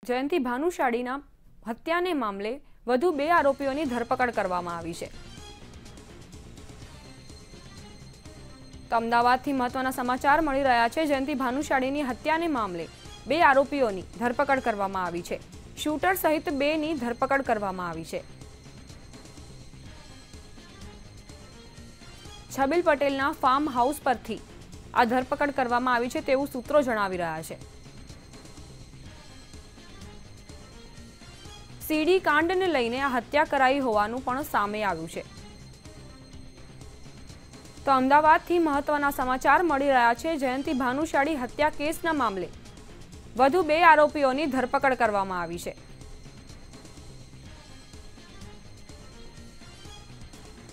જયંતિ ભાનુશાળીના હત્યાને મામલે વધુ 2 આરોપીઓની ધરપકડ કરવામાં આવી છે। તો અમદાવાદથી મહત્વના સમાચાર મળી રહ્યા છે। જયંતિ ભાનુશાળીની હત્યાને મામલે 2 આરોપીઓની ધરપકડ કરવામાં આવી છે। શૂટર સહિત 2ની ધરપકડ કરવામાં આવી છે। છબીલ પટેલના ફાર્મ હાઉસ પરથી આ ધરપકડ કરવામાં આવી છે તેવું સૂત્રો જણાવી રહ્યા છે। સીડી કાંડને લઈને આ હત્યા કરાઈ હોવાનું પણ સામે આવ્યું છે। તો અમદાવાદથી મહત્વના સમાચાર મળી રહ્યા છે। જયંતિ ભાનુશાળી હત્યા કેસના મામલે વધુ 2 આરોપીઓની ધરપકડ કરવામાં આવી છે।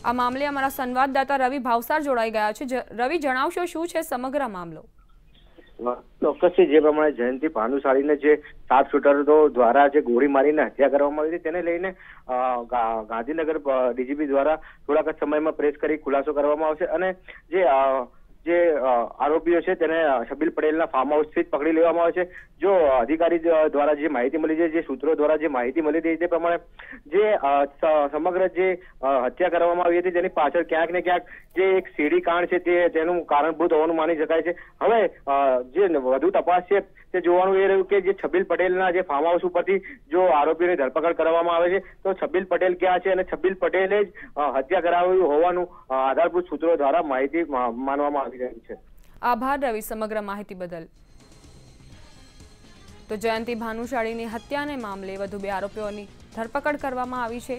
આ મામલે અમારા સંવાદદાતા રવિ ભાવસાર જોડાઈ ગયા છે। રવિ, જણાવશો શું છે સમગ્ર મામલો? ચોક્કસથી જે પ્રમાણે જયંતિ ભાનુશાળીને જે 7 શૂટરો દ્વારા જે ગોળી મારીને હત્યા કરવામાં આવી હતી તેને લઈને ગાંધીનગર ડીજીપી દ્વારા થોડાક સમયમાં પ્રેસ કરી ખુલાસો કરવામાં આવશે અને જે આરોપીઓ છે તેને છબીલ પટેલના ફાર્મ હાઉસ થી પકડી લેવામાં આવે છે। જો અધિકારી દ્વારા જે માહિતી મળી છે, જે સૂત્રો દ્વારા જે માહિતી મળી રહી તે પ્રમાણે જે સમગ્ર જે હત્યા કરવામાં આવી હતી તેની પાછળ ક્યાંક ને ક્યાંક જે એક સીડી કાંડ છે તેનું કારણભૂત હોવાનું માની શકાય છે। હવે જે વધુ તપાસ છે તે જોવાનું એ રહ્યું કે જે છબીલ પટેલના જે ફાર્મ હાઉસ ઉપરથી જો આરોપીઓની ધરપકડ કરવામાં આવે છે તો છબીલ પટેલ ક્યાં છે અને છબીલ પટેલે જ હત્યા કરાવી હોવાનું આધારભૂત સૂત્રો દ્વારા માહિતી માનવામાં આવી રહી છે। આભાર રવિ સમગ્ર માહિતી બદલ। તો જયંતિ ભાનુશાળીની હત્યાને મામલે વધુ 2 આરોપીઓની ધરપકડ કરવામાં આવી છે।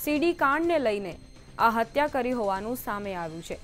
સીડી કાંડને લઈને આ હત્યા કરી હોવાનું સામે આવ્યું છે।